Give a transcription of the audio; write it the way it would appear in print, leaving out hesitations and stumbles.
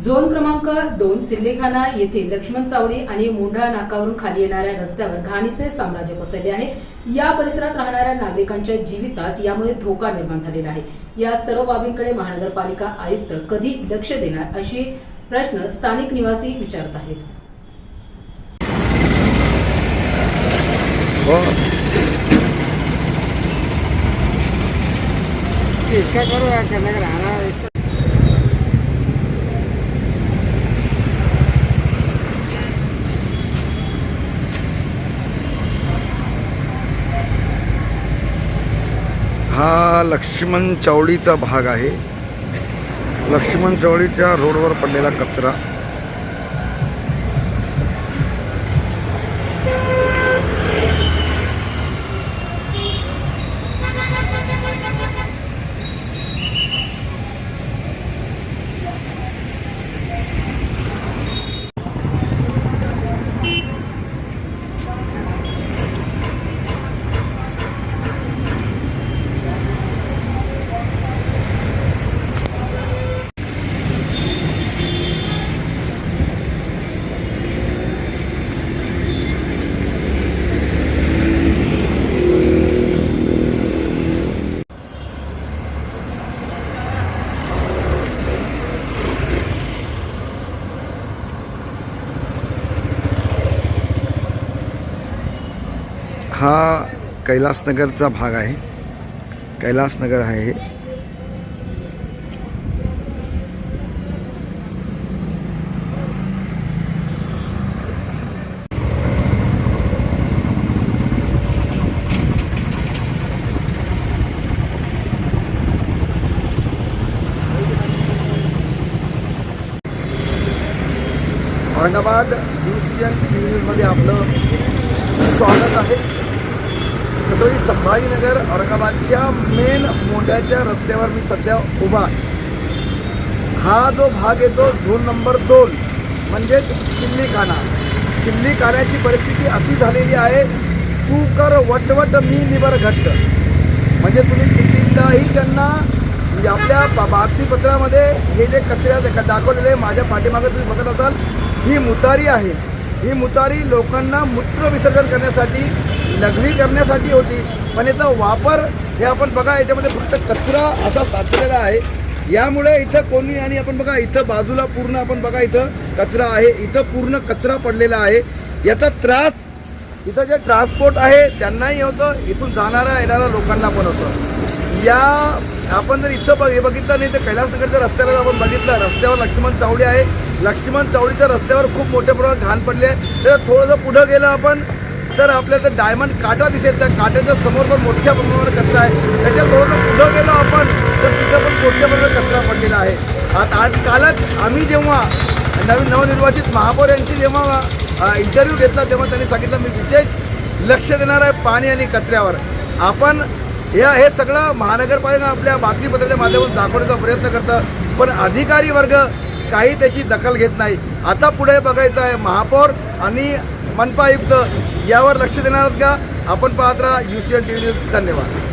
Zone क्रमांक 2 सिल्लेखाना येथे लक्ष्मण चावडी आणि मुंढा नाकावरून खाली येणाऱ्या रस्त्यावर घाणीचे साम्राज्य पसरले आहे। या परिसरात राहणाऱ्या नागरिकांच्या जीवितास यामुळे धोका निर्माण झालेला आहे। या सर्व बाबींकडे महानगरपालिका आयुक्त कधी लक्ष देणार अशी प्रश्न स्थानिक निवासी विचारत आहेत। इसका करो या करने का रहना इसका। हा लक्ष्मण चावडीचा भाग आहे। लक्ष्मण चावडीच्या रोडवर पडलेला कचरा हा कैलासनगरचा भाग आहे। कैलासनगर आहे हे। औरंगाबाद UCN न्यूजमध्ये आपलं स्वागत आहे। छत्रपती संभाजीनगर औरंगाबादच्या मेन मोंढ्याच्या रस्त्यावर मी सध्या उभा आहे। हा जो भाग येतो झोन नंबर 2 म्हणजे सिल्लीखाना। सिल्लीखान्याची परिस्थिती अशी झालेली आहे, तू कर वटवट मी निबर घट्ट। म्हणजे तुम्ही कितीदाही त्यांना आपल्या बातमीपत्रामध्ये हे जे कचऱ्या दाखवलेले माझ्या पाठीमागे तुम्ही बघत असाल, ही मुतारी आहे। ही मुतारी लोकांना मूत्र विसर्जन करण्यासाठी, लघवी करण्यासाठी होती, पण याचा वापर हे आपण बघा याच्यामध्ये फक्त कचरा असा साचलेला आहे। यामुळे इथं कोणी आणि आपण बघा इथं बाजूला पूर्ण आपण बघा इथं कचरा आहे, इथं पूर्ण कचरा पडलेला आहे। याचा त्रास इथं जे ट्रान्सपोर्ट आहे त्यांनाही होतं, इथून येणाऱ्या लोकांना पण होतं। या आपण जर इथं हे बघितलं नाही तर कैलासनगरच्या रस्त्याला आपण बघितलं, रस्त्यावर लक्ष्मण चावडी आहे। लक्ष्मण चावडीच्या रस्त्यावर खूप मोठ्या प्रमाणात घाण पडली आहे। तर थोडंसं पुढं गेलं आपण तर आपल्याला डायमंड काटा दिसेल, त्या काट्याच्या समोर पण मोठ्या प्रमाणावर कचरा आहे। त्याच्या थोडंसं पुढं गेलो आपण तर तिथं पण मोठ्या प्रमाणात कचरा पडलेला आहे। आज कालच आम्ही जेव्हा नवनिर्वाचित महापौर यांची जेव्हा इंटरव्ह्यू घेतला तेव्हा त्यांनी सांगितलं मी विशेष लक्ष देणार आहे पाणी आणि कचऱ्यावर। आपण हे सगळं महानगरपालिका आपल्या बातमीपत्राच्या माध्यमातून दाखवण्याचा प्रयत्न करतं, पण अधिकारी वर्ग काही त्याची दखल घेत नाही। आता पुढे बघायचं आहे महापौर आणि मनपा आयुक्त यावर लक्ष देणार का? आपण पाहत राहा UCN TV न्यूज। धन्यवाद।